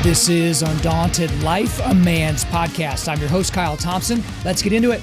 This is Undaunted.Life, a man's podcast. I'm your host, Kyle Thompson. Let's get into it.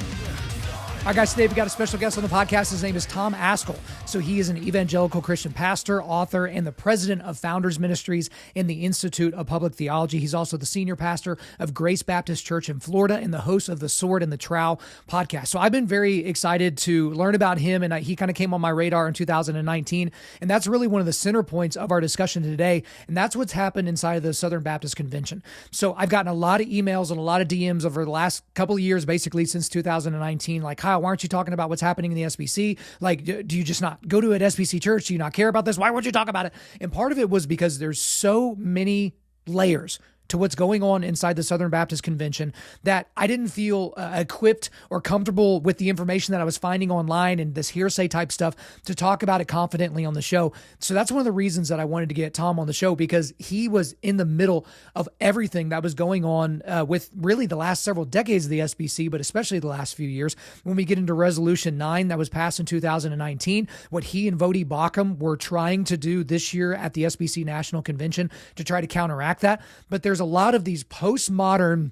All right, guys, today we've got a special guest on the podcast. His name is Tom Ascol. So he is an evangelical Christian pastor, author, and the president of Founders Ministries in the Institute of Public Theology. He's also the senior pastor of Grace Baptist Church in Florida and the host of the Sword and The Trowel podcast. So I've been very excited to learn about him, and he kind of came on my radar in 2019, and that's really one of the center points of our discussion today, and that's what's happened inside of the Southern Baptist Convention. So I've gotten a lot of emails and a lot of DMs over the last couple of years, basically since 2019, like, Kyle, why aren't you talking about what's happening in the SBC? Like, do you just not go to an SBC church? Do you not care about this? Why won't you talk about it? And part of it was because there's so many layers to what's going on inside the Southern Baptist Convention that I didn't feel equipped or comfortable with the information that I was finding online and this hearsay type stuff to talk about it confidently on the show. So that's one of the reasons that I wanted to get Tom on the show, because he was in the middle of everything that was going on with really the last several decades of the SBC, but especially the last few years. When we get into Resolution 9 that was passed in 2019, what he and Vodi Bakum were trying to do this year at the SBC National Convention to try to counteract that. But there's a lot of these postmodern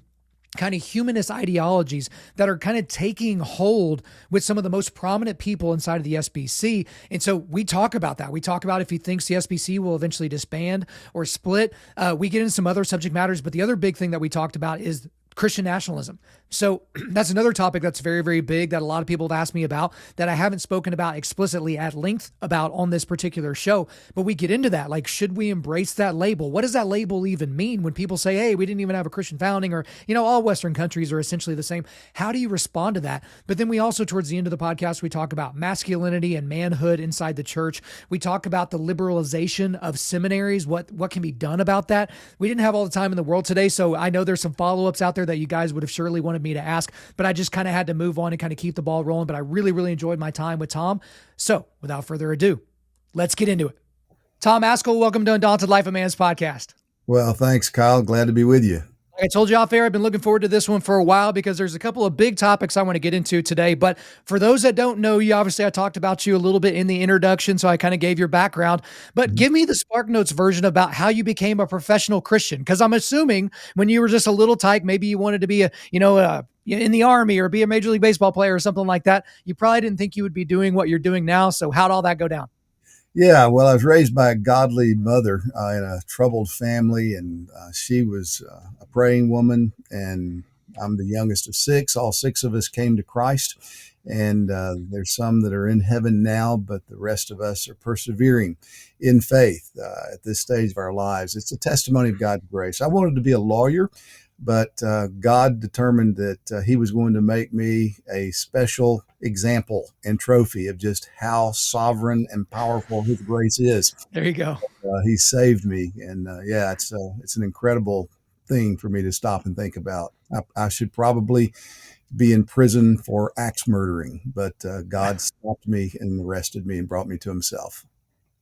kind of humanist ideologies that are kind of taking hold with some of the most prominent people inside of the SBC. And so we talk about that. We talk about if he thinks the SBC will eventually disband or split. We get into some other subject matters, but the other big thing that we talked about is Christian nationalism. So that's another topic that's very, very big that a lot of people have asked me about that I haven't spoken about explicitly at length about on this particular show. But we get into that. Like, should we embrace that label? What does that label even mean when people say, hey, we didn't even have a Christian founding, or, all Western countries are essentially the same? How do you respond to that? But then we also, towards the end of the podcast, we talk about masculinity and manhood inside the church. We talk about the liberalization of seminaries, what can be done about that. We didn't have all the time in the world today, so I know there's some follow-ups out there that you guys would have surely wanted me to ask, but I just kind of had to move on and kind of keep the ball rolling. But I really, really enjoyed my time with Tom. So without further ado, let's get into it. Tom Ascol, welcome to Undaunted.Life, a man's podcast. Well, thanks, Kyle. Glad to be with you. I told you off air, I've been looking forward to this one for a while because there's a couple of big topics I want to get into today. But for those that don't know you, obviously I talked about you a little bit in the introduction, so I kind of gave your background. But give me the Spark Notes version about how you became a professional Christian, because I'm assuming when you were just a little tyke, maybe you wanted to be in the Army or be a Major League Baseball player or something like that. You probably didn't think you would be doing what you're doing now. So how'd all that go down? Yeah, well, I was raised by a godly mother in a troubled family, and she was a praying woman, and I'm the youngest of six. All six of us came to Christ, and there's some that are in heaven now, but the rest of us are persevering in faith at this stage of our lives. It's a testimony of God's grace. I wanted to be a lawyer, but God determined that he was going to make me a special example and trophy of just how sovereign and powerful his grace is. There you go. He saved me. And it's an incredible thing for me to stop and think about. I should probably be in prison for axe murdering, but God stopped me and arrested me and brought me to himself.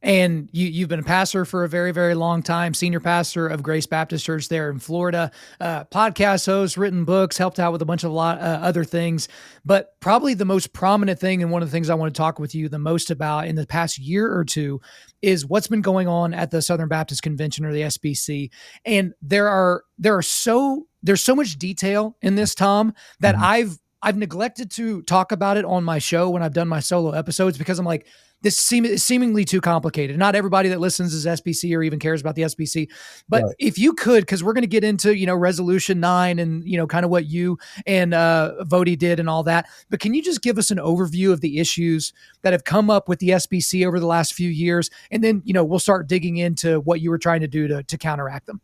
And you've been a pastor for a very, very long time, senior pastor of Grace Baptist Church there in Florida, podcast host, written books, helped out with a bunch of other things. But probably the most prominent thing, and one of the things I want to talk with you the most about in the past year or two, is what's been going on at the Southern Baptist Convention, or the SBC. And there's so much detail in this, Tom, that I've neglected to talk about it on my show when I've done my solo episodes, because I'm like, this is seemingly too complicated. Not everybody that listens is SBC or even cares about the SBC. But right. If you could, because we're going to get into, Resolution 9 and, kind of what you and Vodi did and all that. But can you just give us an overview of the issues that have come up with the SBC over the last few years? And then, we'll start digging into what you were trying to do to counteract them.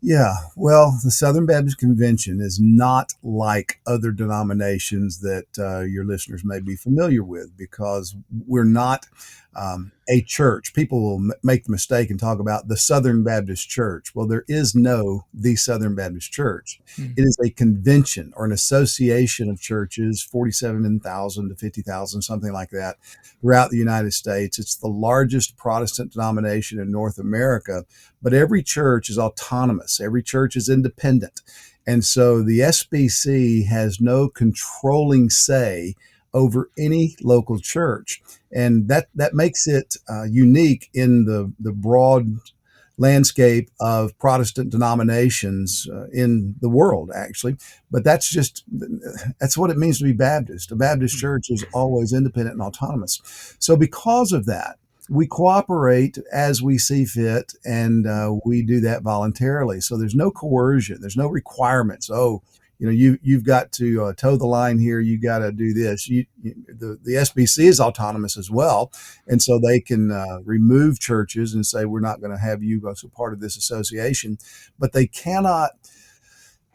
Yeah, well, the Southern Baptist Convention is not like other denominations that your listeners may be familiar with, because we're not a church. People will make the mistake and talk about the Southern Baptist Church. Well, there is no the Southern Baptist Church. It is a convention or an association of churches, 47,000 to 50,000, something like that, throughout the United States. It's the largest Protestant denomination in North America, but every church is autonomous. Every church is independent. And so the SBC has no controlling say over any local church. And that makes it unique in the broad landscape of Protestant denominations in the world, actually. But that's what it means to be Baptist. A Baptist church is always independent and autonomous. So because of that, we cooperate as we see fit, and we do that voluntarily. So there's no coercion. There's no requirements. Oh, you've got to toe the line here. You got to do this. The SBC is autonomous as well, and so they can remove churches and say we're not going to have you as a part of this association, but they cannot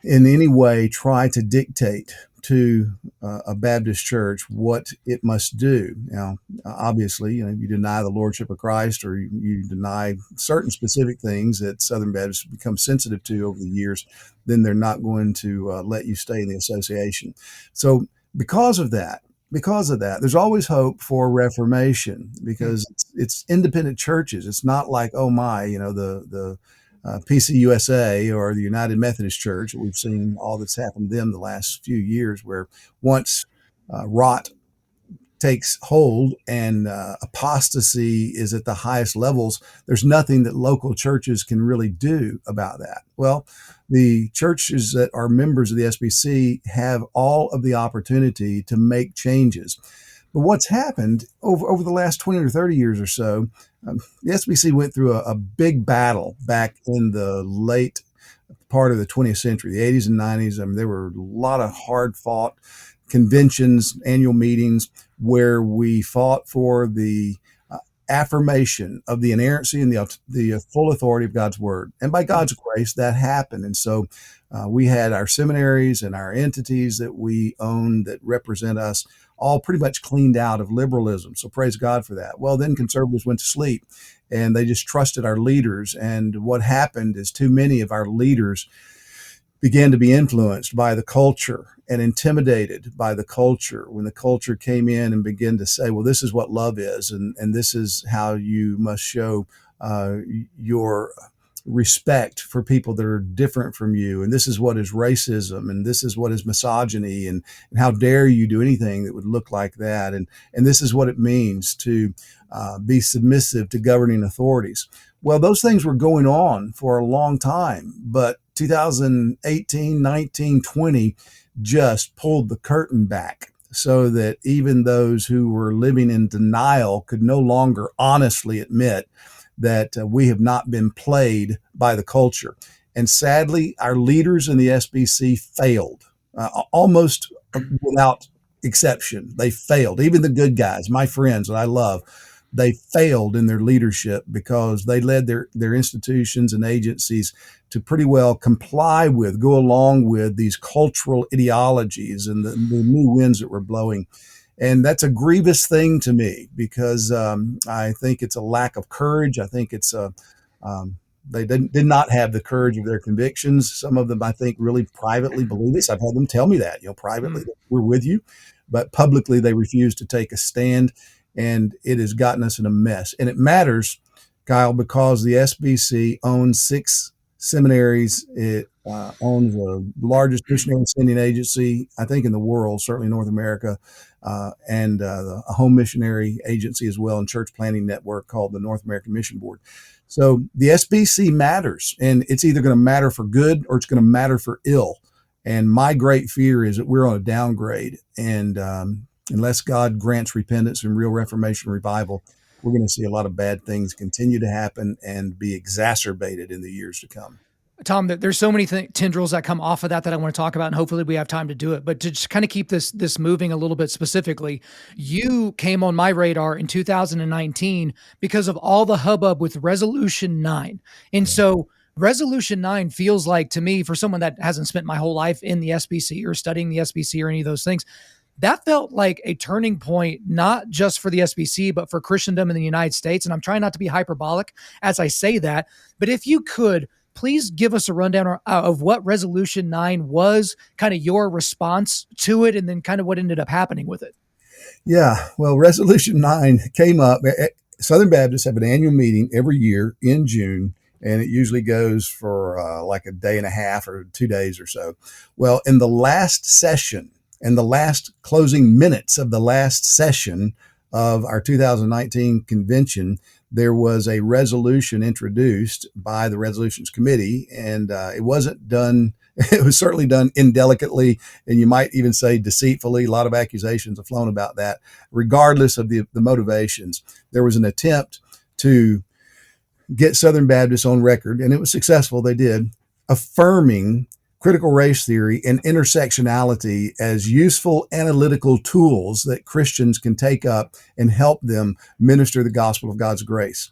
in any way try to dictate to a Baptist church what it must do. Now, obviously, you deny the lordship of Christ, or you deny certain specific things that Southern Baptists become sensitive to over the years, then they're not going to let you stay in the association. So because of that, there's always hope for reformation, because it's independent churches. It's not like, oh my, the PCUSA or the United Methodist Church. We've seen all that's happened to them the last few years, where once rot takes hold and apostasy is at the highest levels, there's nothing that local churches can really do about that. Well, the churches that are members of the SBC have all of the opportunity to make changes. But what's happened over the last 20 or 30 years or so, the SBC went through a big battle back in the late part of the 20th century, the 80s and 90s. I mean, there were a lot of hard-fought conventions, annual meetings, where we fought for the affirmation of the inerrancy and the full authority of God's word. And by God's grace, that happened. And so we had our seminaries and our entities that we own that represent us all pretty much cleaned out of liberalism. So praise God for that. Well, then conservatives went to sleep and they just trusted our leaders. And what happened is too many of our leaders began to be influenced by the culture and intimidated by the culture. When the culture came in and began to say, well, this is what love is, and this is how you must show your respect for people that are different from you, and this is what is racism, and this is what is misogyny, and how dare you do anything that would look like that, and this is what it means to be submissive to governing authorities. Well, those things were going on for a long time, but 2018, 19, 20 just pulled the curtain back so that even those who were living in denial could no longer honestly admit that we have not been played by the culture. And sadly, our leaders in the SBC failed, almost without exception. They failed. Even the good guys, my friends that I love, they failed in their leadership because they led their institutions and agencies to pretty well go along with these cultural ideologies and the new winds that were blowing. And that's a grievous thing to me, because I think it's a lack of courage. I think it's they did not have the courage of their convictions. Some of them, I think, really privately believe this. I've had them tell me that, privately, we're with you, but publicly they refuse to take a stand. And it has gotten us in a mess. And it matters, Kyle, because the SBC owns 6 seminaries. It owns the largest missionary sending agency, I think, in the world, certainly North America, and a home missionary agency as well, and church planting network called the North American Mission Board. So the SBC matters, and it's either going to matter for good or it's going to matter for ill. And my great fear is that we're on a downgrade, and unless God grants repentance and real reformation revival, we're going to see a lot of bad things continue to happen and be exacerbated in the years to come. Tom, there's so many tendrils that come off of that I want to talk about, and hopefully we have time to do it. But to just kind of keep this moving a little bit specifically, you came on my radar in 2019 because of all the hubbub with Resolution 9. And so Resolution 9 feels like, to me, for someone that hasn't spent my whole life in the SBC or studying the SBC or any of those things, That felt like a turning point, not just for the SBC, but for Christendom in the United States. And I'm trying not to be hyperbolic as I say that, but if you could, please give us a rundown of what Resolution 9 was, kind of your response to it, and then kind of what ended up happening with it. Yeah, well, Resolution 9 came up. Southern Baptists have an annual meeting every year in June, and it usually goes for like a day and a half or 2 days or so. Well, in the last session, and the last closing minutes of the last session of our 2019 convention, there was a resolution introduced by the Resolutions Committee, and it wasn't done. It was certainly done indelicately, and you might even say deceitfully. A lot of accusations have flown about that. Regardless of the motivations, there was an attempt to get Southern Baptists on record, and it was successful. They did, affirming critical race theory and intersectionality as useful analytical tools that Christians can take up and help them minister the gospel of God's grace.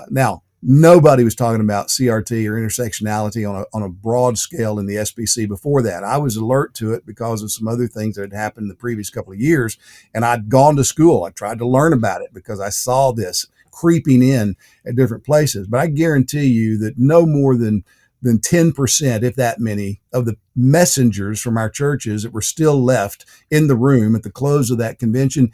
Now, nobody was talking about CRT or intersectionality on a broad scale in the SBC before that. I was alert to it because of some other things that had happened in the previous couple of years, and I'd gone to school. I tried to learn about it because I saw this creeping in at different places. But I guarantee you that no more than 10%, if that many, of the messengers from our churches that were still left in the room at the close of that convention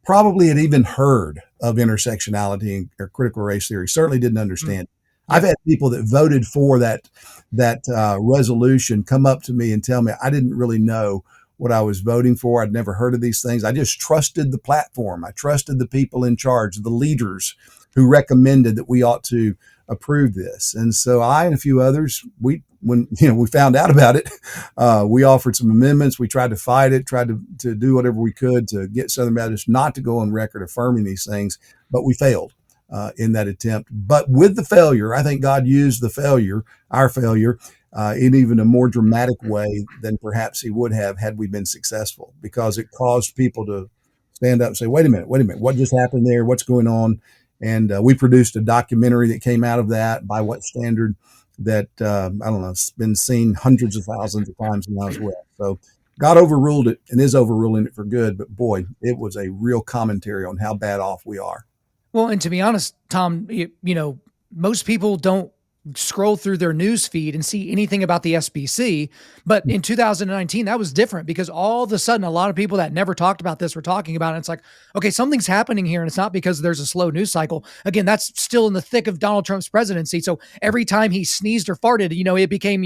probably had even heard of intersectionality or critical race theory, certainly didn't understand. Yep. I've had people that voted for that resolution come up to me and tell me I didn't really know what I was voting for. I'd never heard of these things. I just trusted the platform. I trusted the people in charge, the leaders who recommended that we ought to approve this. And so I and a few others, when we found out about it, we offered some amendments. We tried to fight it, tried to do whatever we could to get Southern Baptists not to go on record affirming these things, but we failed in that attempt. But with the failure, I think God used the failure, our failure, in even a more dramatic way than perhaps he would have had we been successful, because it caused people to stand up and say, wait a minute, what just happened there? What's going on? And we produced a documentary that came out of that, by what standard, that, I don't know, it's been seen hundreds of thousands of times now as well. So God overruled it and is overruling it for good. But boy, it was a real commentary on how bad off we are. Well, and to be honest, Tom, most people don't scroll through their news feed and see anything about the SBC. But in 2019, that was different, because all of a sudden, a lot of people that never talked about this were talking about it. It's like, okay, something's happening here. And it's not because there's a slow news cycle. Again, that's still in the thick of Donald Trump's presidency. So every time he sneezed or farted, it became,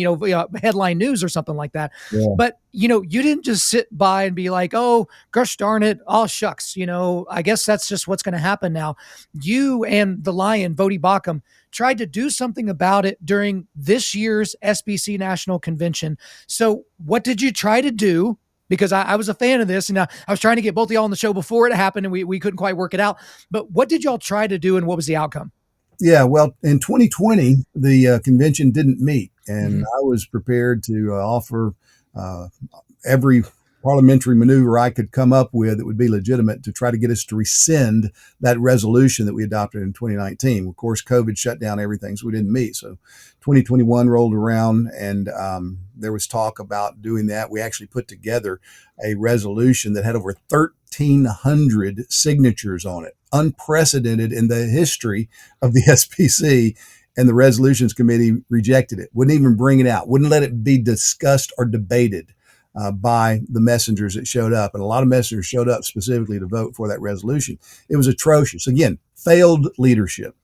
headline news or something like that. Yeah. But, you didn't just sit by and be like, oh, gosh darn it, oh, shucks. I guess that's just what's going to happen now. You and the Lion, Vodi Bakum, tried to do something about it during this year's SBC National Convention. So what did you try to do? Because I was a fan of this, and I was trying to get both of y'all on the show before it happened, and we couldn't quite work it out. But what did y'all try to do, and what was the outcome? Yeah, well, in 2020, the convention didn't meet, and I was prepared to offer every parliamentary maneuver I could come up with that would be legitimate to try to get us to rescind that resolution that we adopted in 2019. Of course, COVID shut down everything, so we didn't meet. So 2021 rolled around, and there was talk about doing that. We actually put together a resolution that had over 1,300 signatures on it, unprecedented in the history of the SBC. And the Resolutions Committee rejected it, wouldn't even bring it out, wouldn't let it be discussed or debated by the messengers that showed up. And a lot of messengers showed up specifically to vote for that resolution. It was atrocious. Again, failed leadership.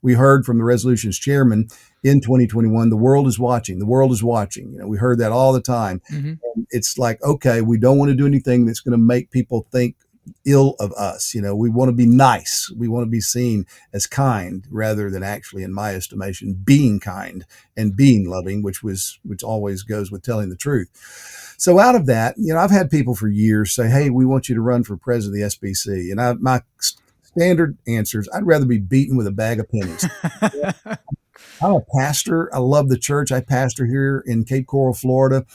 We heard from the resolutions chairman in 2021, the world is watching. We heard that all the time. And it's like, okay, we don't want to do anything that's going to make people think ill of us. We want to be nice. We want to be seen as kind, rather than actually, in my estimation, being kind and being loving, which always goes with telling the truth. So out of that, I've had people for years say, hey, we want you to run for president of the SBC. And my standard answers, I'd rather be beaten with a bag of pennies. I'm a pastor. I love the church. I pastor here in Cape Coral, Florida.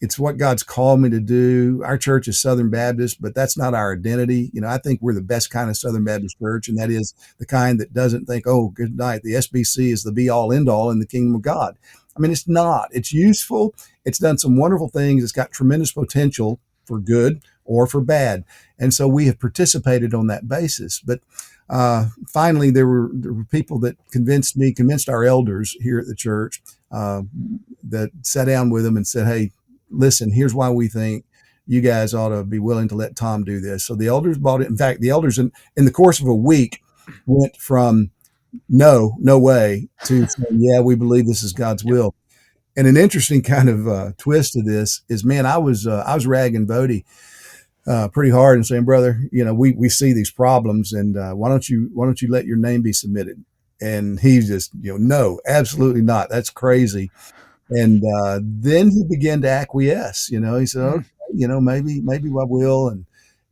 It's what God's called me to do. Our church is Southern Baptist, but that's not our identity. I think we're the best kind of Southern Baptist church, and that is the kind that doesn't think, oh, good night, the SBC is the be all end all in the kingdom of God. I mean, it's not. It's useful. It's done some wonderful things. It's got tremendous potential for good or for bad. And so we have participated on that basis. But finally, there were people that convinced our elders here at the church, that sat down with them and said, hey, listen, here's why we think you guys ought to be willing to let Tom do this. So the elders bought it. In fact, the elders in the course of a week went from no way to saying, yeah, we believe this is God's will. And an interesting kind of twist to this is, man, I was ragging Bodie pretty hard and saying, brother, we see these problems, and why don't you let your name be submitted? And he's just, no, absolutely not. That's crazy. And then he began to acquiesce. He said, okay, maybe I will.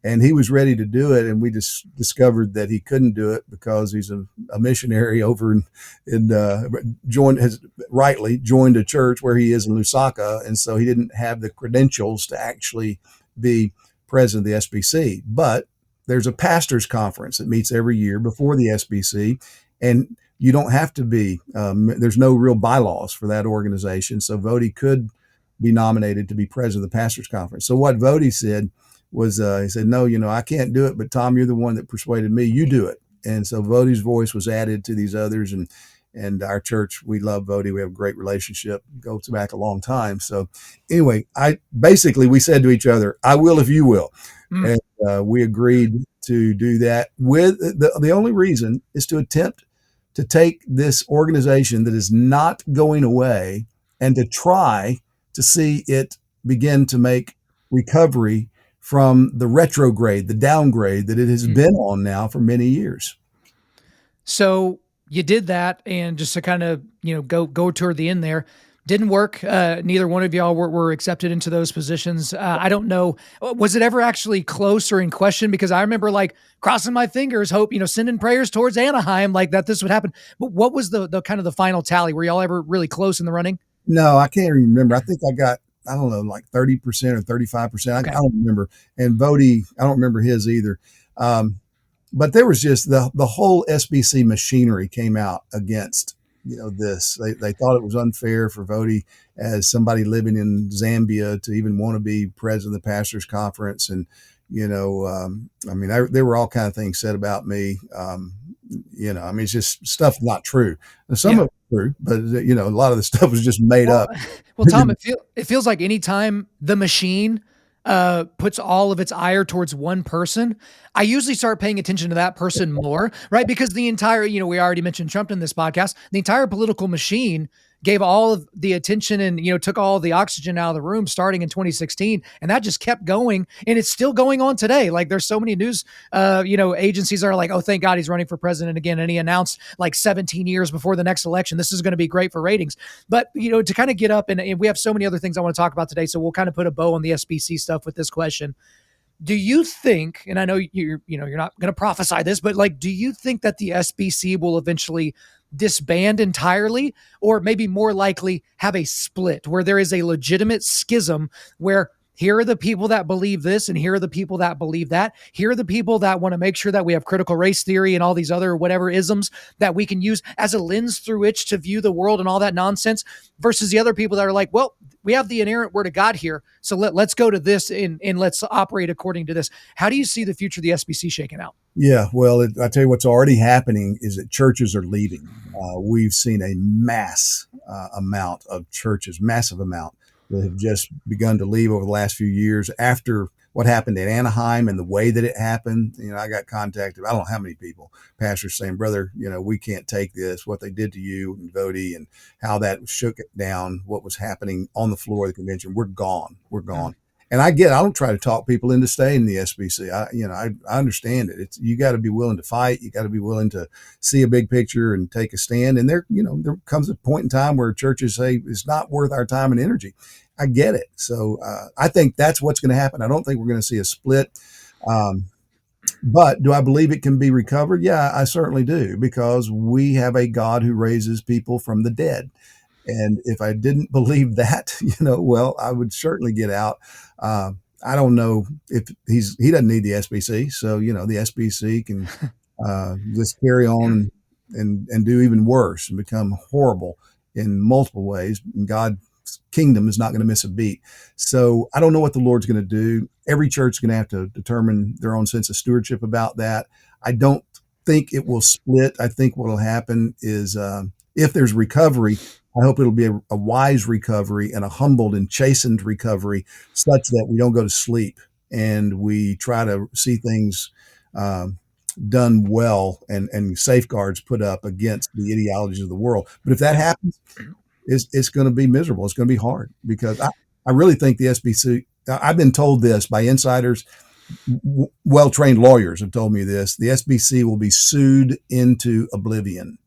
And he was ready to do it. And we just discovered that he couldn't do it because he's a missionary over has rightly joined a church where he is in Lusaka. And so he didn't have the credentials to actually be president of the SBC. But there's a pastors conference that meets every year before the SBC. And you don't have to be, there's no real bylaws for that organization. So Vody could be nominated to be president of the pastors conference. So what Vody said was, he said, no, I can't do it, but Tom, you're the one that persuaded me, you do it. And so Vody's voice was added to these others, and our church, we love Vody. We have a great relationship, goes back a long time. So anyway, we said to each other, I will if you will. And we agreed to do that with the only reason is to attempt to take this organization that is not going away and to try to see it begin to make recovery from the retrograde, the downgrade that it has been on now for many years. So you did that, and just to kind of, go toward the end there, didn't work. Neither one of y'all were accepted into those positions. I don't know. Was it ever actually close or in question? Because I remember crossing my fingers, sending prayers towards Anaheim, that this would happen. But what was the kind of the final tally? Were y'all ever really close in the running? No, I can't remember. I think I got, I don't know, 30% or 35%. Okay. I don't remember. And Vody, I don't remember his either. But there was just the whole SBC machinery came out against this. They thought it was unfair for Vody, as somebody living in Zambia, to even want to be president of the pastors conference. And there were all kind of things said about me. It's just stuff not true. Some of it's true, but a lot of the stuff was just made up. Well, Tom, it feels like anytime the machine puts all of its ire towards one person, I usually start paying attention to that person more, right? Because the entire, we already mentioned Trump in this podcast, the entire political machine gave all of the attention and, took all the oxygen out of the room starting in 2016. And that just kept going. And it's still going on today. There's so many news, agencies are like, oh, thank God he's running for president again. And he announced 17 years before the next election, this is going to be great for ratings. But, to kind of get up, and we have so many other things I want to talk about today. So we'll kind of put a bow on the SBC stuff with this question. Do you think, and I know you're not going to prophesy this, but do you think that the SBC will eventually disband entirely, or maybe more likely have a split where there is a legitimate schism where here are the people that believe this and here are the people that believe that? Here are the people that want to make sure that we have critical race theory and all these other whatever isms that we can use as a lens through which to view the world and all that nonsense, versus the other people that are like, well, we have the inerrant word of God here, so let's go to this and let's operate according to this. How do you see the future of the SBC shaking out? Yeah, well, I tell you what's already happening is that churches are leaving. We've seen a massive amount of churches that have just begun to leave over the last few years after what happened at Anaheim and the way that it happened. I got contacted, I don't know how many people, pastors saying, brother, we can't take this, what they did to you and Vody and how that shook it down, what was happening on the floor of the convention. We're gone. And I don't try to talk people into staying in the SBC. I understand it. You got to be willing to fight. You got to be willing to see a big picture and take a stand. And there comes a point in time where churches say it's not worth our time and energy. I get it. So I think that's what's going to happen. I don't think we're going to see a split. But do I believe it can be recovered? Yeah, I certainly do, because we have a God who raises people from the dead. And if I didn't believe that, well, I would certainly get out. I don't know if he doesn't need the SBC. So, the SBC can just carry on and do even worse and become horrible in multiple ways. God's kingdom is not going to miss a beat. So I don't know what the Lord's going to do. Every church is going to have to determine their own sense of stewardship about that. I don't think it will split. I think what will happen is if there's recovery, I hope it'll be a wise recovery and a humbled and chastened recovery, such that we don't go to sleep and we try to see things done well and safeguards put up against the ideologies of the world. But if that happens, it's going to be miserable. It's going to be hard because I really think the SBC, I've been told this by insiders, well-trained lawyers have told me this, the SBC will be sued into oblivion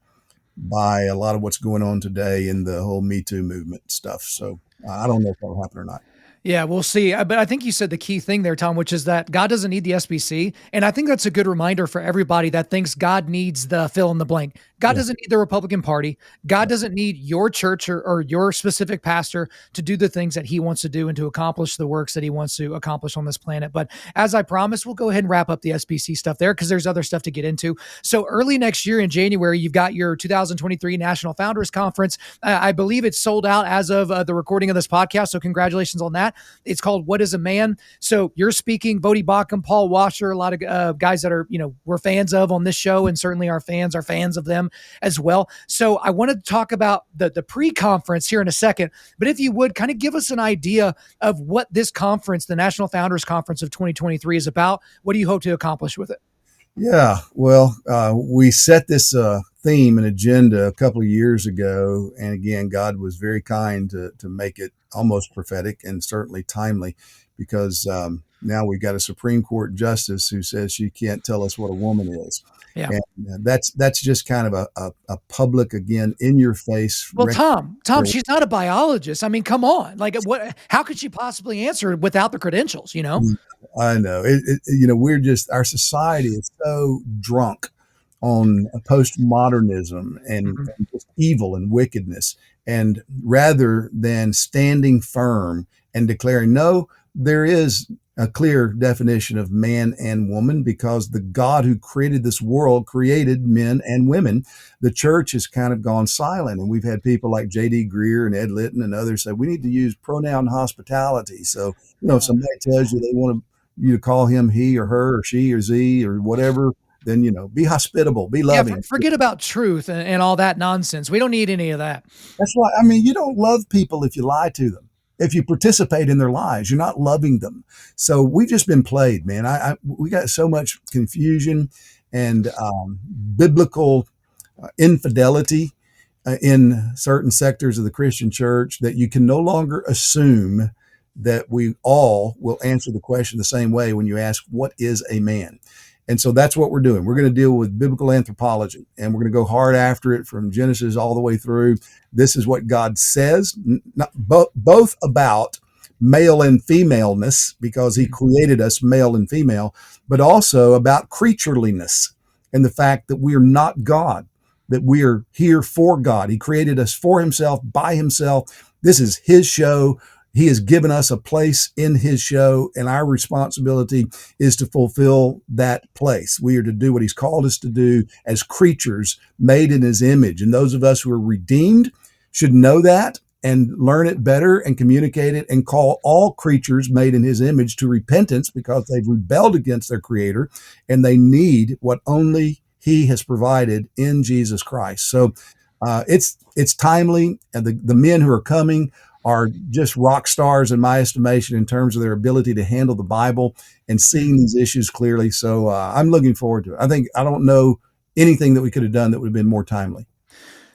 by a lot of what's going on today in the whole Me Too movement stuff. So I don't know if that'll happen or not. Yeah, we'll see. But I think you said the key thing there, Tom, which is that God doesn't need the SBC. And I think that's a good reminder for everybody that thinks God needs the fill in the blank. God doesn't need the Republican Party. God doesn't need your church or your specific pastor to do the things that he wants to do and to accomplish the works that he wants to accomplish on this planet. But as I promised, we'll go ahead and wrap up the SBC stuff there because there's other stuff to get into. So early next year in January, you've got your 2023 National Founders Conference. I believe it's sold out as of the recording of this podcast. So congratulations on that. It's called What is a Man? So you're speaking, Bodie Bacham, Paul Washer, a lot of guys that are, we're fans of on this show, and certainly our fans are fans of them as well. So I wanted to talk about the pre-conference here in a second, but if you would kind of give us an idea of what this conference, the National Founders Conference of 2023 is about. What do you hope to accomplish with it? Yeah, well, we set this theme and agenda a couple of years ago. And again, God was very kind to make it almost prophetic and certainly timely because now we've got a Supreme Court justice who says she can't tell us what a woman is. Yeah. And that's just kind of a public, again, in your face. Well, Tom, she's not a biologist. I mean, come on. Like, how could she possibly answer without the credentials, I know. We're just, our society is so drunk on postmodernism and just evil and wickedness. And rather than standing firm and declaring, no, there is a clear definition of man and woman because the God who created this world created men and women, the church has kind of gone silent. And we've had people like J.D. Greer and Ed Litton and others say, we need to use pronoun hospitality. So, if somebody tells you they want you to call him he or her or she or z or whatever, then, be hospitable, be loving. Yeah, forget about truth and all that nonsense. We don't need any of that. That's why, I mean, you don't love people if you lie to them. If you participate in their lives, you're not loving them. So we've just been played, man. We got so much confusion and biblical infidelity in certain sectors of the Christian church that you can no longer assume that we all will answer the question the same way when you ask, what is a man? And so that's what we're doing. We're going to deal with biblical anthropology, and we're going to go hard after it from Genesis all the way through. This is what God says, both about male and femaleness, because he created us male and female, but also about creatureliness and the fact that we are not God, that we are here for God. He created us for himself, by himself. This is his show. He has given us a place in his show, and our responsibility is to fulfill that place. We are to do what he's called us to do as creatures made in his image. And those of us who are redeemed should know that and learn it better and communicate it and call all creatures made in his image to repentance because they've rebelled against their creator and they need what only he has provided in Jesus Christ. So it's timely, and the men who are coming are just rock stars in my estimation in terms of their ability to handle the Bible and seeing these issues clearly. So I'm looking forward to it. I don't know anything that we could have done that would have been more timely.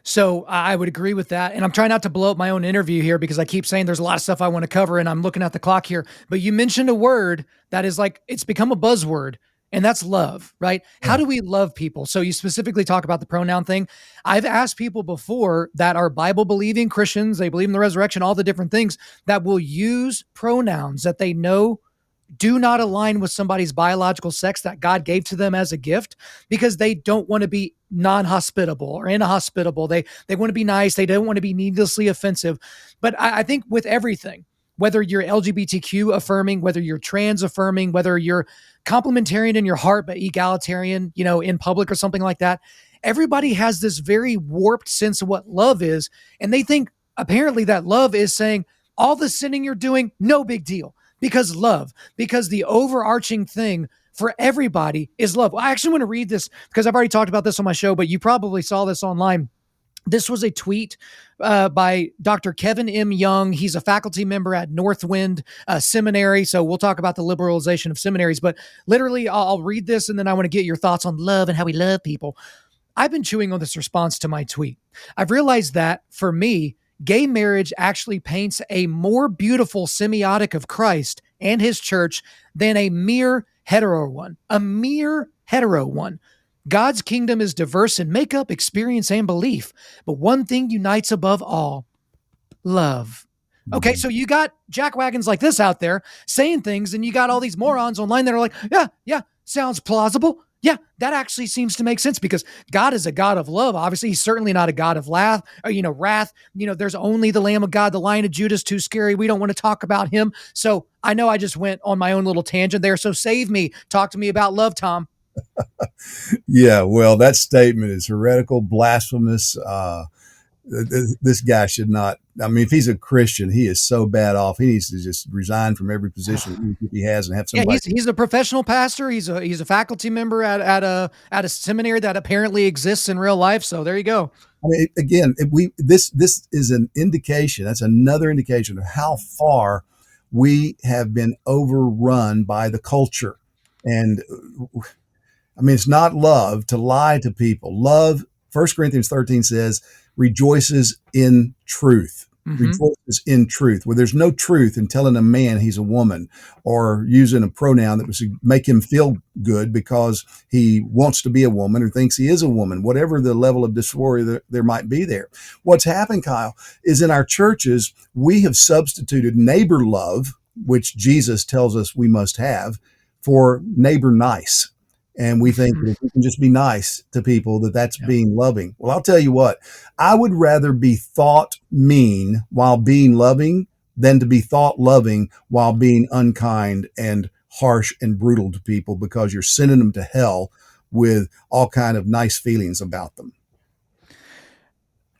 So I would agree with that. And I'm trying not to blow up my own interview here because I keep saying there's a lot of stuff I want to cover and I'm looking at the clock here. But you mentioned a word that is like, it's become a buzzword. And that's love, right? Yeah. How do we love people? So you specifically talk about the pronoun thing. I've asked people before that are Bible-believing Christians, they believe in the resurrection, all the different things, that will use pronouns that they know do not align with somebody's biological sex that God gave to them as a gift because they don't want to be non-hospitable or inhospitable. They want to be nice. They don't want to be needlessly offensive. But I think with everything, whether you're LGBTQ affirming, whether you're trans affirming, whether you're complementarian in your heart, but egalitarian, in public or something like that, everybody has this very warped sense of what love is. And they think apparently that love is saying all the sinning you're doing, no big deal, because the overarching thing for everybody is love. I actually want to read this because I've already talked about this on my show, but you probably saw this online. This was a tweet by Dr. Kevin M. Young. He's a faculty member at Northwind Seminary. So we'll talk about the liberalization of seminaries. But literally, I'll read this and then I want to get your thoughts on love and how we love people. I've been chewing on this response to my tweet. I've realized that for me, gay marriage actually paints a more beautiful semiotic of Christ and his church than a mere hetero one. A mere hetero one. God's kingdom is diverse in makeup, experience, and belief, but one thing unites above all: love. Okay, so you got jackwagons like this out there saying things, and you got all these morons online that are like, yeah, sounds plausible. Yeah, that actually seems to make sense because God is a God of love. Obviously, he's certainly not a God of wrath. There's only the Lamb of God, the Lion of Judah is too scary. We don't want to talk about him. So I know I just went on my own little tangent there. So save me. Talk to me about love, Tom. Yeah, well, that statement is heretical, blasphemous. This guy should not. I mean, if he's a Christian, he is so bad off. He needs to just resign from every position he has and have Yeah, somebody. he's a professional pastor. He's a faculty member at a seminary that apparently exists in real life. So there you go. I mean, again, this is an indication. That's another indication of how far we have been overrun by the culture. And I mean, it's not love to lie to people. Love, 1 Corinthians 13 says, rejoices in truth. Mm-hmm. Rejoices in truth. Where there's no truth in telling a man he's a woman or using a pronoun that would make him feel good because he wants to be a woman or thinks he is a woman, whatever the level of dysphoria there might be there. What's happened, Kyle, is in our churches, we have substituted neighbor love, which Jesus tells us we must have, for neighbor nice. And we think that if we can just be nice to people, that's being loving. Well, I'll tell you what, I would rather be thought mean while being loving than to be thought loving while being unkind and harsh and brutal to people, because you're sending them to hell with all kind of nice feelings about them.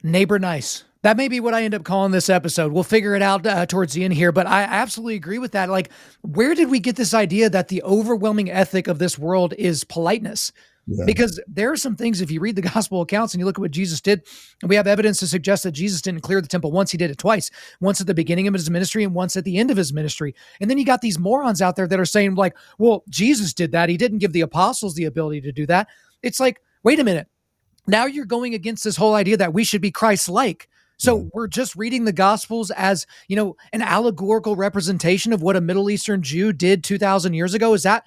Neighbor nice. That may be what I end up calling this episode. We'll figure it out towards the end here, but I absolutely agree with that. Like, where did we get this idea that the overwhelming ethic of this world is politeness? Yeah. Because there are some things, if you read the gospel accounts and you look at what Jesus did, and we have evidence to suggest that Jesus didn't clear the temple once, he did it twice, once at the beginning of his ministry and once at the end of his ministry. And then you got these morons out there that are saying like, well, Jesus did that. He didn't give the apostles the ability to do that. It's like, wait a minute. Now you're going against this whole idea that we should be Christ-like. So we're just reading the Gospels as, an allegorical representation of what a Middle Eastern Jew did 2,000 years ago. Is that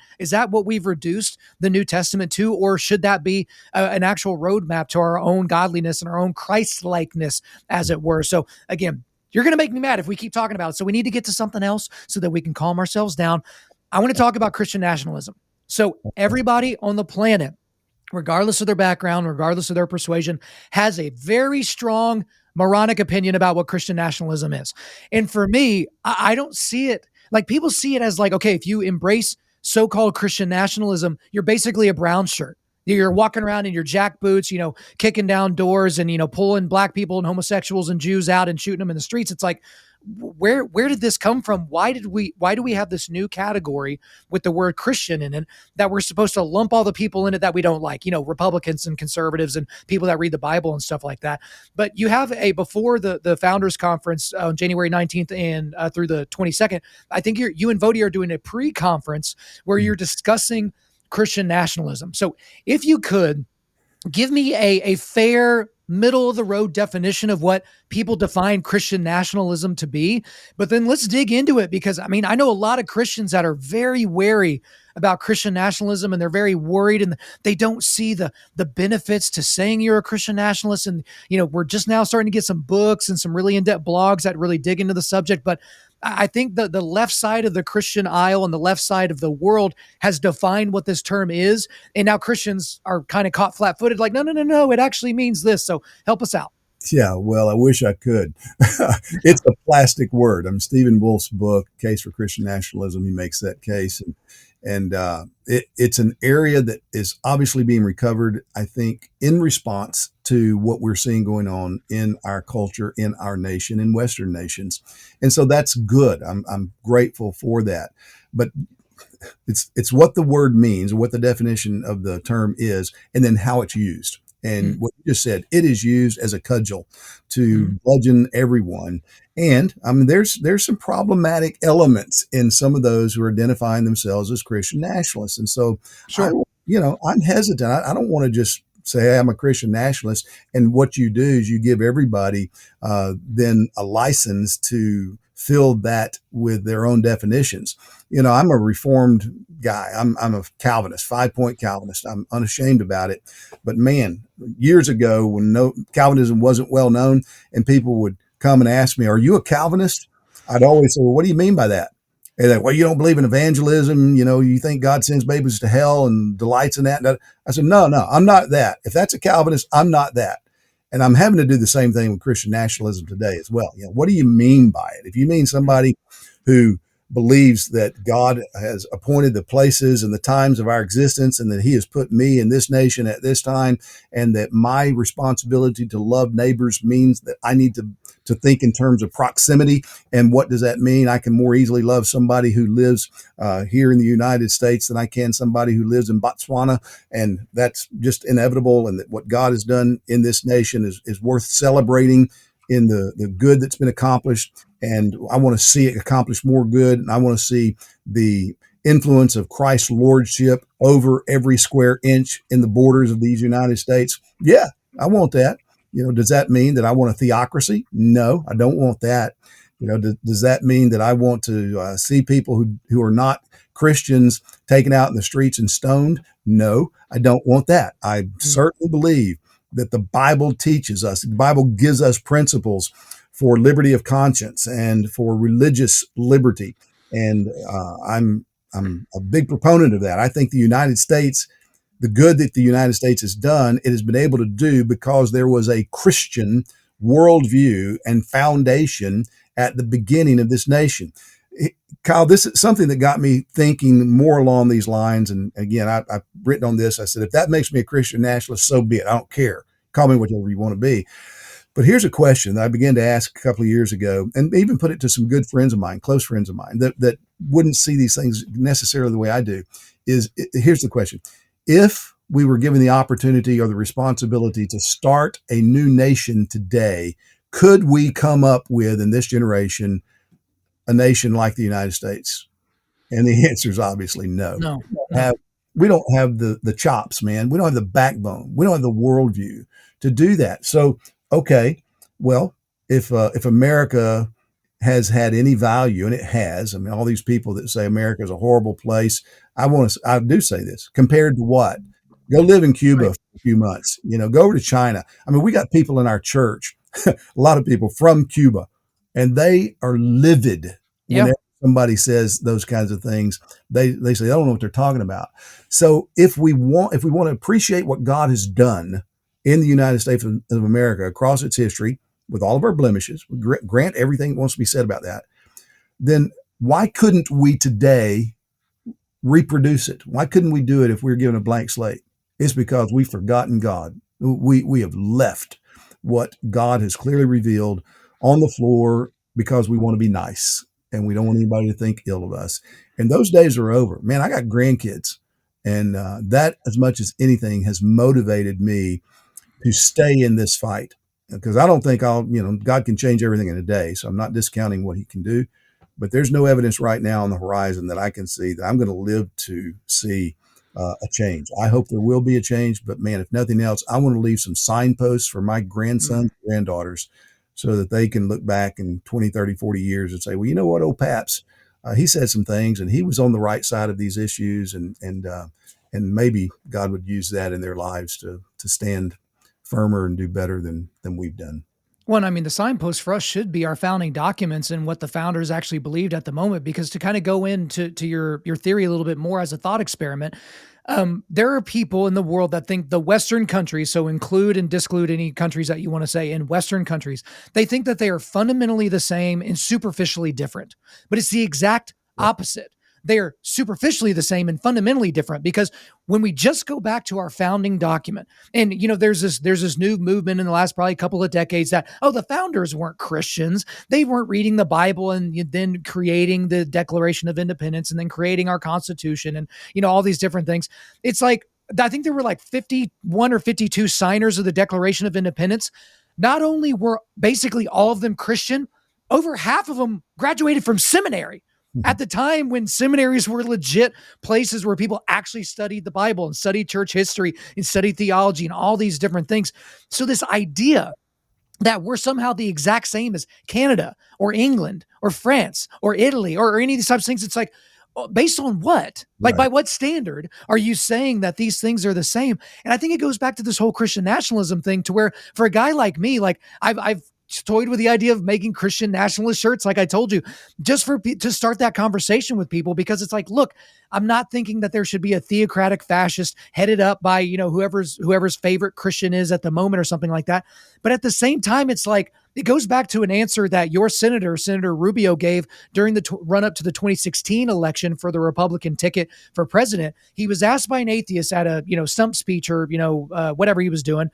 what we've reduced the New Testament to, or should that be an actual roadmap to our own godliness and our own Christ-likeness, as it were? So again, you're going to make me mad if we keep talking about it. So we need to get to something else so that we can calm ourselves down. I want to talk about Christian nationalism. So everybody on the planet, regardless of their background, regardless of their persuasion, has a very strong moronic opinion about what Christian nationalism is. And for me, I don't see it like people see it as like, okay, if you embrace so-called Christian nationalism, you're basically a brown shirt. You're walking around in your jack boots, kicking down doors and, pulling black people and homosexuals and Jews out and shooting them in the streets. It's like, where did this come from? Why do we have this new category with the word Christian in it that we're supposed to lump all the people in it that we don't like, Republicans and conservatives and people that read the Bible and stuff like that. But you have before the Founders Conference on January 19th and through the 22nd, I think you and Vodi are doing a pre-conference where you're discussing Christian nationalism. So if you could give me a fair middle of the road definition of what people define Christian nationalism to be, but then let's dig into it, because I know a lot of Christians that are very wary about Christian nationalism, and they're very worried, and they don't see the benefits to saying you're a Christian nationalist. And, we're just now starting to get some books and some really in-depth blogs that really dig into the subject. But I think the left side of the Christian aisle and the left side of the world has defined what this term is. And now Christians are kind of caught flat-footed, like, no, it actually means this. So help us out. Yeah, well, I wish I could. It's a plastic word. Stephen Wolfe's book, Case for Christian Nationalism, he makes that case. And And it's an area that is obviously being recovered, I think, in response to what we're seeing going on in our culture, in our nation, in Western nations. And so that's good. I'm grateful for that. But it's what the word means, what the definition of the term is, and then how it's used. And what you just said, it is used as a cudgel to bludgeon everyone. And I mean, there's some problematic elements in some of those who are identifying themselves as Christian nationalists. And so I, Sure. I'm hesitant. I don't want to just say, hey, I'm a Christian nationalist. And what you do is you give everybody then a license to fill that with their own definitions. I'm a Reformed guy. I'm a Calvinist, 5-point Calvinist. I'm unashamed about it. But man, years ago when Calvinism wasn't well known and people would come and ask me, are you a Calvinist? I'd always say, well, what do you mean by that? And they, well, you don't believe in evangelism. You think God sends babies to hell and delights in that. And I said, no, I'm not that. If that's a Calvinist, I'm not that. And I'm having to do the same thing with Christian nationalism today as well. What do you mean by it? If you mean somebody who believes that God has appointed the places and the times of our existence and that he has put me in this nation at this time, and that my responsibility to love neighbors means that I need to think in terms of proximity. And what does that mean? I can more easily love somebody who lives here in the United States than I can somebody who lives in Botswana. And that's just inevitable. And that what God has done in this nation is worth celebrating in the good that's been accomplished. And I want to see it accomplish more good. And I want to see the influence of Christ's lordship over every square inch in the borders of these United States. Yeah, I want that. Does that mean that I want a theocracy? No, I don't want that. Does that mean that I want to see people who are not Christians taken out in the streets and stoned? No, I don't want that. I certainly believe that the Bible teaches us, the Bible gives us principles for liberty of conscience and for religious liberty. And I'm a big proponent of that. I think the United States, the good that the United States has done, it has been able to do because there was a Christian worldview and foundation at the beginning of this nation. Kyle, this is something that got me thinking more along these lines. And again, I've written on this. I said, if that makes me a Christian nationalist, so be it. I don't care. Call me whatever you want to be. But here's a question that I began to ask a couple of years ago, and even put it to some good friends of mine, close friends of mine, that wouldn't see these things necessarily the way I do. Here's the question. If we were given the opportunity or the responsibility to start a new nation today, could we come up with, in this generation, a nation like the United States? And the answer is obviously no. No. We don't have the chops, man. We don't have the backbone. We don't have the worldview to do that. So, okay, well, if America has had any value, and it has, I mean, all these people that say America is a horrible place, I do say this, compared to what? Go live in Cuba for a few months, go over to China. I mean, we got people in our church, a lot of people from Cuba, and they are livid whenever somebody says those kinds of things. They say, I don't know what they're talking about. So if we want to appreciate what God has done in the United States of America across its history, with all of our blemishes, grant everything that wants to be said about that, then why couldn't we today reproduce it? Why couldn't we do it if we were given a blank slate? It's because we've forgotten God. We have left what God has clearly revealed on the floor because we want to be nice and we don't want anybody to think ill of us. And those days are over. Man, I got grandkids, and that, as much as anything, has motivated me to stay in this fight, because I don't think God can change everything in a day. So I'm not discounting what he can do, but there's no evidence right now on the horizon that I can see that I'm going to live to see a change. I hope there will be a change, but man, if nothing else, I want to leave some signposts for my grandsons and granddaughters so that they can look back in 20, 30, 40 years and say, well, you know what, old Paps, he said some things and he was on the right side of these issues, and maybe God would use that in their lives to stand firmer and do better than we've done. Well, I mean, the signpost for us should be our founding documents and what the founders actually believed at the moment, because to kind of go into your theory a little bit more as a thought experiment, there are people in the world that think the Western countries, so include and disclude any countries that you want to say in Western countries, they think that they are fundamentally the same and superficially different, but it's the exact opposite. they're superficially the same and fundamentally different. Because when we just go back to our founding document, and there's this new movement in the last probably couple of decades that, oh, the founders weren't Christians. They weren't reading the Bible and then creating the Declaration of Independence and then creating our Constitution and all these different things. It's like, I think there were like 51 or 52 signers of the Declaration of Independence. Not only were basically all of them Christian, over half of them graduated from seminary at the time when seminaries were legit places where people actually studied the Bible and studied church history and studied theology and all these different things. So this idea that we're somehow the exact same as Canada or England or France or Italy or any of these types of things, it's like, based on what? Like, Right. by what standard are you saying that these things are the same? And I think it goes back to this whole Christian nationalism thing, to where for a guy like me, like I've toyed with the idea of making Christian nationalist shirts, like I told you, just to start that conversation with people, because it's like, look, I'm not thinking that there should be a theocratic fascist headed up by, whoever's favorite Christian is at the moment or something like that. But at the same time, it's like, it goes back to an answer that your Senator Rubio, gave during the run up to the 2016 election for the Republican ticket for president. He was asked by an atheist at a, stump speech or, whatever he was doing,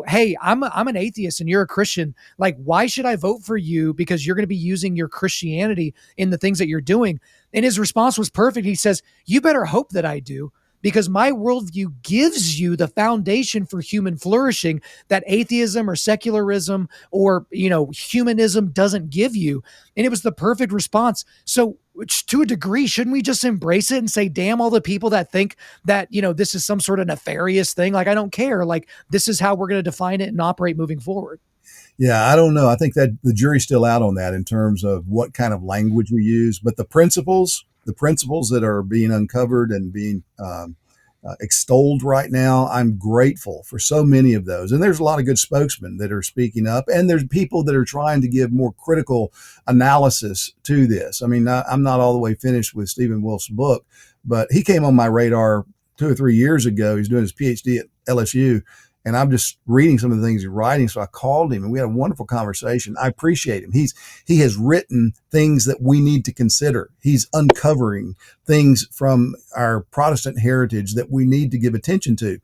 hey, I'm an atheist and you're a Christian. Like, why should I vote for you? Because you're going to be using your Christianity in the things that you're doing. And his response was perfect. He says, you better hope that I do, because my worldview gives you the foundation for human flourishing that atheism or secularism or, humanism doesn't give you. And it was the perfect response. So to a degree, shouldn't we just embrace it and say, damn all the people that think that, this is some sort of nefarious thing? Like, I don't care. Like, this is how we're going to define it and operate moving forward. Yeah, I don't know. I think that the jury's still out on that in terms of what kind of language we use, but the principles that are being uncovered and being extolled right now, I'm grateful for so many of those. And there's a lot of good spokesmen that are speaking up, and there's people that are trying to give more critical analysis to this. I mean, I'm not all the way finished with Stephen Wolf's book, but he came on my radar 2 or 3 years ago. He's doing his PhD at LSU. And I'm just reading some of the things he's writing. So I called him and we had a wonderful conversation. I appreciate him. He has written things that we need to consider. He's uncovering things from our Protestant heritage that we need to give attention to.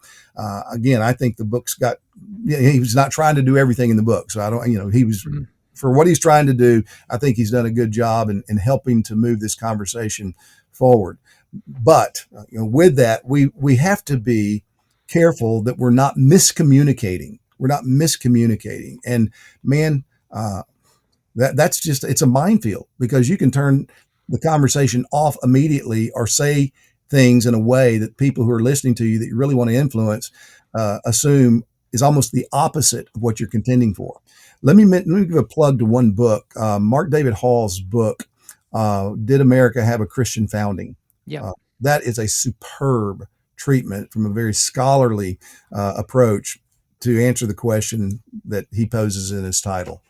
Again, I think the book's he was not trying to do everything in the book. So I don't, he was, for what he's trying to do, I think he's done a good job in helping to move this conversation forward. But with that, we have to be careful that we're not miscommunicating. And man, that's just, it's a minefield, because you can turn the conversation off immediately or say things in a way that people who are listening to you that you really want to influence assume is almost the opposite of what you're contending for. Let me give a plug to one book, Mark David Hall's book, Did America Have a Christian Founding? Yeah. That is a superb treatment from a very scholarly approach to answer the question that he poses in his title.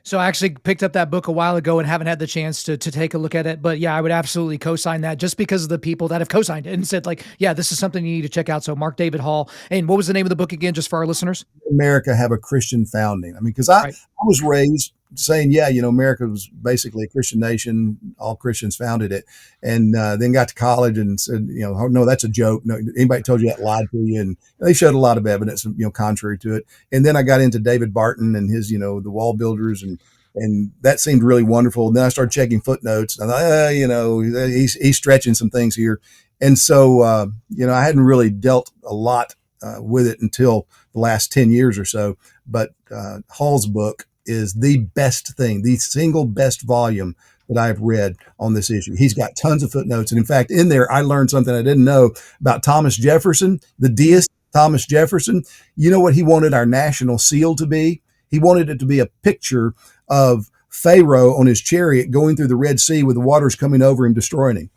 So I actually picked up that book a while ago and haven't had the chance to take a look at it. But yeah, I would absolutely co-sign that, just because of the people that have co-signed it and said, like, yeah, this is something you need to check out. So Mark David Hall. And what was the name of the book again, just for our listeners? America Have a Christian Founding. I mean, because I was raised saying, yeah, America was basically a Christian nation. All Christians founded it. And then got to college and said, oh, no, that's a joke. No, anybody told you that lied to you. And they showed a lot of evidence, contrary to it. And then I got into David Barton and his, the wall builders, and that seemed really wonderful. And then I started checking footnotes, and I thought, he's stretching some things here. And so, I hadn't really dealt a lot with it until the last 10 years or so. But Hall's book is the best thing, the single best volume that I've read on this issue. He's got tons of footnotes. And in fact, in there, I learned something I didn't know about Thomas Jefferson, the deist Thomas Jefferson. You know what he wanted our national seal to be? He wanted it to be a picture of Pharaoh on his chariot going through the Red Sea with the waters coming over him, destroying him.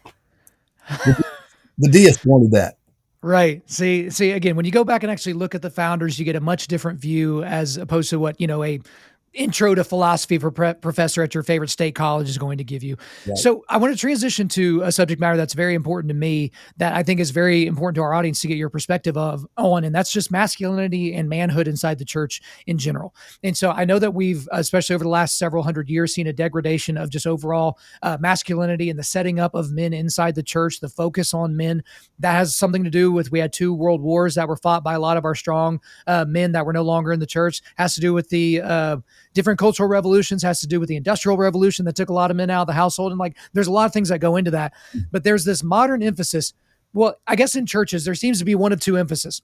The deist wanted that. Right. See, again, when you go back and actually look at the founders, you get a much different view, as opposed to what, a intro to philosophy for professor at your favorite state college is going to give you. Right. So I want to transition to a subject matter that's very important to me, that I think is very important to our audience to get your perspective on, and that's just masculinity and manhood inside the church in general. And so I know that we've, especially over the last several hundred years, seen a degradation of just overall masculinity and the setting up of men inside the church, the focus on men. That has something to do with, we had 2 world wars that were fought by a lot of our strong men that were no longer in the church. Has to do with the different cultural revolutions, has to do with the industrial revolution that took a lot of men out of the household. And like, there's a lot of things that go into that, but there's this modern emphasis. Well, I guess in churches, there seems to be one of 2 emphasis.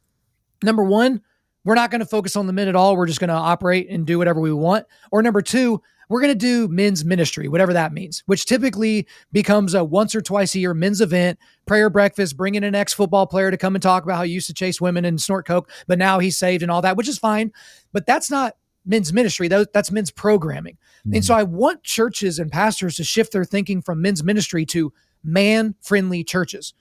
Number one, we're not going to focus on the men at all. We're just going to operate and do whatever we want. Or number 2, we're going to do men's ministry, whatever that means, which typically becomes a once or twice a year men's event, prayer breakfast, bringing an ex-football player to come and talk about how he used to chase women and snort coke, but now he's saved and all that, which is fine. But that's not men's ministry. That's men's programming. And so I want churches and pastors to shift their thinking from men's ministry to man-friendly churches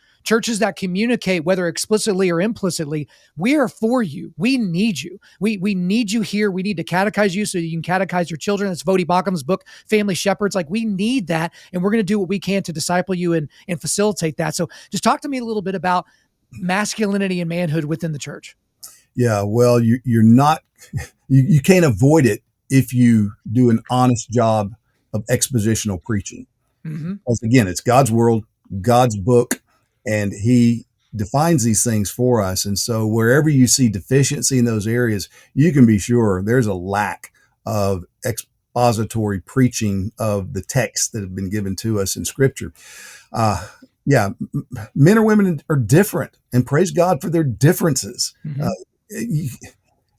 that communicate, whether explicitly or implicitly, we are for you. We need you. We need you here. We need to catechize you so you can catechize your children. That's Vodi Baucham's book, Family Shepherds. Like, we need that. And we're going to do what we can to disciple you and facilitate that. So just talk to me a little bit about masculinity and manhood within the church. Yeah, well, you're not, you can't avoid it if you do an honest job of expositional preaching. Mm-hmm. Because again, it's God's world, God's book, and he defines these things for us. And so wherever you see deficiency in those areas, you can be sure there's a lack of expository preaching of the texts that have been given to us in Scripture. Yeah, men or women are different, and praise God for their differences. Mm-hmm.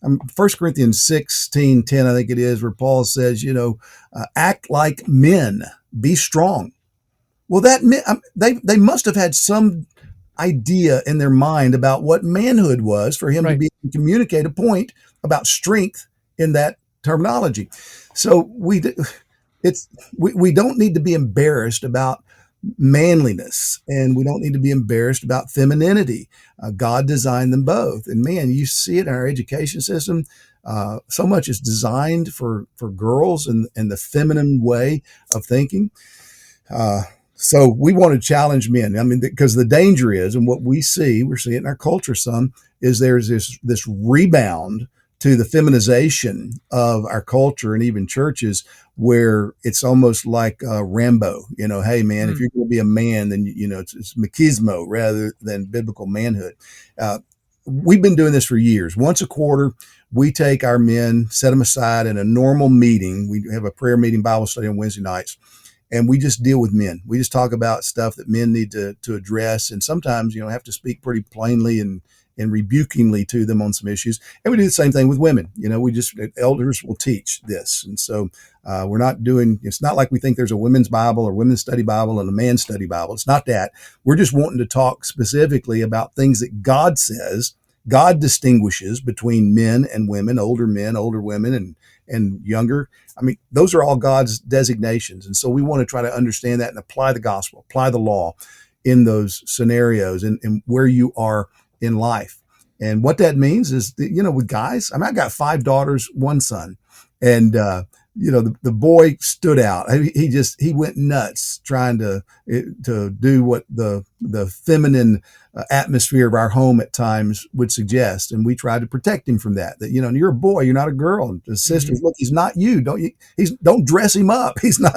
1 Corinthians 16:10, I think it is, where Paul says, act like men, be strong. Well, they must have had some idea in their mind about what manhood was for him to be able to communicate a point about strength in that terminology. So we don't need to be embarrassed about manliness, and we don't need to be embarrassed about femininity. God designed them both, and man, you see it in our education system. So much is designed for girls and the feminine way of thinking. So we want to challenge men. I mean, because the danger is, and what we're seeing in our culture some, is there's this rebound to the feminization of our culture and even churches, where it's almost like Rambo. Hey man, if you're going to be a man, then it's machismo rather than biblical manhood. We've been doing this for years. Once a quarter, we take our men, set them aside in a normal meeting. We have a prayer meeting, Bible study on Wednesday nights. And we just deal with men. We just talk about stuff that men need to address. And sometimes, have to speak pretty plainly and rebukingly to them on some issues. And we do the same thing with women. Elders will teach this. And so we're not doing, it's not like we think there's a women's Bible or women's study Bible and a man's study Bible. It's not that. We're just wanting to talk specifically about things that God says. God distinguishes between men and women, older men, older women, and younger. I mean, those are all God's designations. And so we want to try to understand that and apply the gospel, apply the law in those scenarios and where you are in life. And what that means is, with guys, I got 5 daughters, 1 son. And, the boy stood out. He went nuts trying to do what the feminine atmosphere of our home at times would suggest. And we tried to protect him from that, you're a boy, you're not a girl. And the sisters, look, he's not you. Don't dress him up. He's not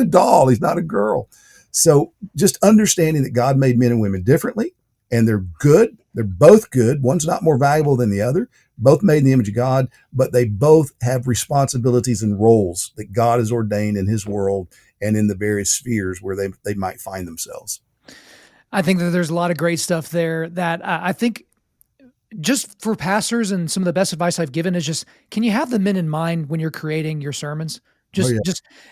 a doll. He's not a girl. So just understanding that God made men and women differently, and they're good. They're both good. One's not more valuable than the other. Both made in the image of God, but they both have responsibilities and roles that God has ordained in his world and in the various spheres where they might find themselves. I think that there's a lot of great stuff there that I think just for pastors, and some of the best advice I've given is just, can you have the men in mind when you're creating your sermons?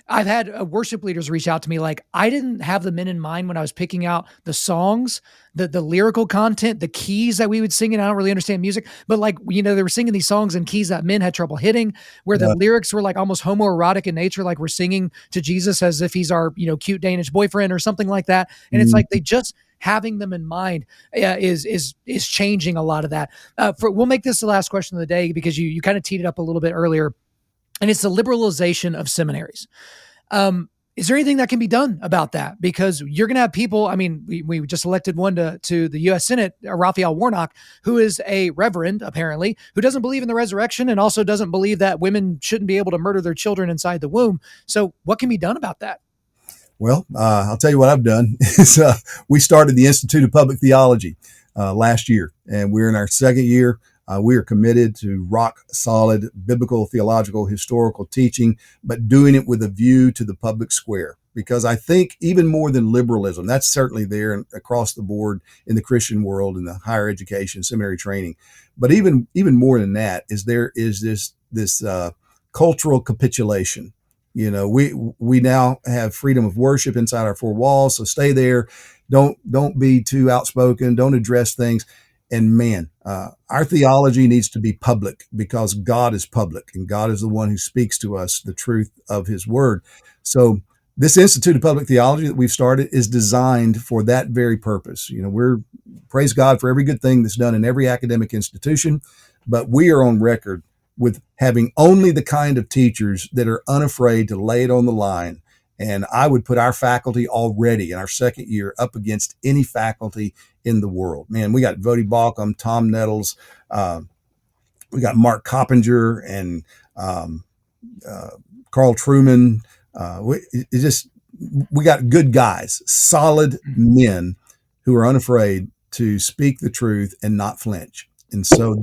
I've had worship leaders reach out to me like, I didn't have the men in mind when I was picking out the songs, the lyrical content, the keys that we would sing in. I don't really understand music, but they were singing these songs in keys that men had trouble hitting, where the lyrics were like almost homoerotic in nature, like we're singing to Jesus as if he's our, cute Danish boyfriend or something like that. And it's like, they just having them in mind is changing a lot of that. We'll make this the last question of the day, because you kind of teed it up a little bit earlier. and it's the liberalization of seminaries. Is there anything that can be done about that? Because you're going to have people, I mean, we just elected one to the U.S. Senate, Raphael Warnock, who is a reverend, apparently, who doesn't believe in the resurrection and also doesn't believe that women shouldn't be able to murder their children inside the womb. So what can be done about that? Well, I'll tell you what I've done. We started the Institute of Public Theology last year, and we're in our second year. We are committed to rock solid biblical, theological, historical teaching, but doing it with a view to the public square. Because I think even more than liberalism, that's certainly there across the board in the Christian world, in the higher education, seminary training. But even more than that is there is this cultural capitulation. You know, we now have freedom of worship inside our four walls, so stay there. Don't be too outspoken. Don't address things. And man, our theology needs to be public because God is public and God is the one who speaks to us the truth of his word. So this Institute of Public Theology that we've started is designed for that very purpose. You know, praise God for every good thing that's done in every academic institution, but we are on record with having only the kind of teachers that are unafraid to lay it on the line. And I would put our faculty already in our second year up against any faculty in the world. Man, we got Vodi Balcom, Tom Nettles, we got Mark Coppinger and Carl Truman. We got good guys, solid men who are unafraid to speak the truth and not flinch. And so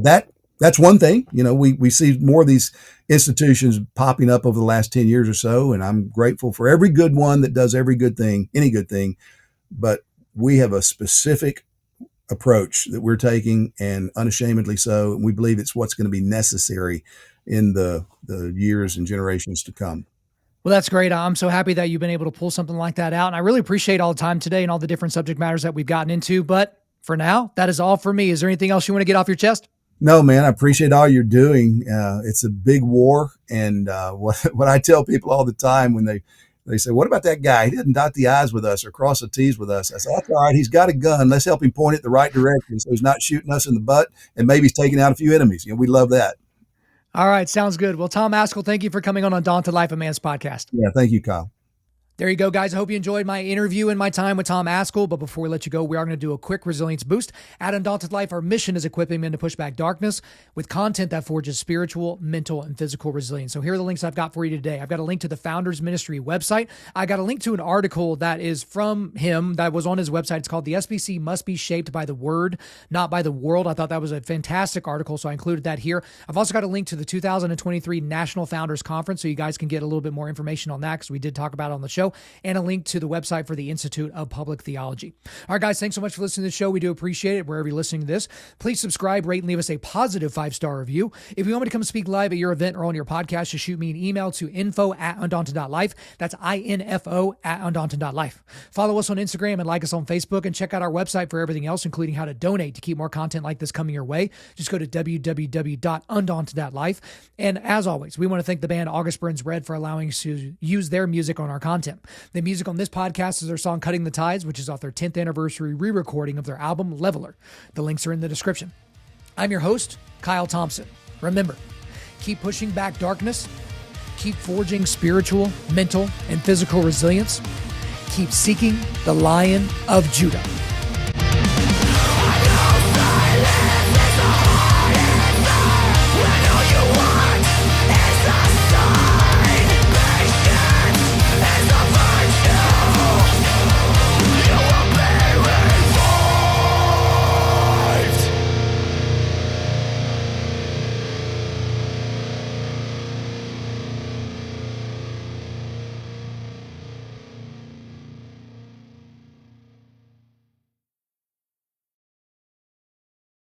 that's one thing. You know, we see more of these institutions popping up over the last 10 years or so, and I'm grateful for every good one that does every good thing, any good thing. But we have a specific approach that we're taking, and unashamedly so. And we believe it's what's going to be necessary in the years and generations to come. Well, that's great. I'm so happy that you've been able to pull something like that out. And I really appreciate all the time today and all the different subject matters that we've gotten into. But for now, that is all for me. Is there anything else you want to get off your chest? No, man, I appreciate all you're doing. It's a big war. And what I tell people all the time when they say, what about that guy? He didn't dot the I's with us or cross the T's with us. I say, that's all right. He's got a gun. Let's help him point it the right direction so he's not shooting us in the butt, and maybe he's taking out a few enemies. You know, we love that. All right. Sounds good. Well, Tom Ascol, thank you for coming on Undaunted.Life, a Man's podcast. Yeah, thank you, Kyle. There you go, guys. I hope you enjoyed my interview and my time with Tom Ascol. But before we let you go, we are going to do a quick resilience boost. At Undaunted Life, our mission is equipping men to push back darkness with content that forges spiritual, mental, and physical resilience. So here are the links I've got for you today. I've got a link to the Founders Ministry website. I got a link to an article that is from him that was on his website. It's called "The SBC Must Be Shaped by the Word, Not by the World." I thought that was a fantastic article, so I included that here. I've also got a link to the 2023 National Founders Conference, so you guys can get a little bit more information on that because we did talk about it on the show, and a link to the website for the Institute of Public Theology. All right, guys, thanks so much for listening to the show. We do appreciate it wherever you're listening to this. Please subscribe, rate, and leave us a positive 5-star review. If you want me to come speak live at your event or on your podcast, just shoot me an email to info@undaunted.life. That's info@undaunted.life. Follow us on Instagram and like us on Facebook, and check out our website for everything else, including how to donate to keep more content like this coming your way. Just go to www.undaunted.life. And as always, we want to thank the band August Burns Red for allowing us to use their music on our content. The music on this podcast is their song Cutting the Tides, which is off their 10th anniversary re-recording of their album Leveler. The links are in the description. I'm your host, Kyle Thompson. Remember, keep pushing back darkness, keep forging spiritual, mental, and physical resilience, keep seeking the Lion of Judah.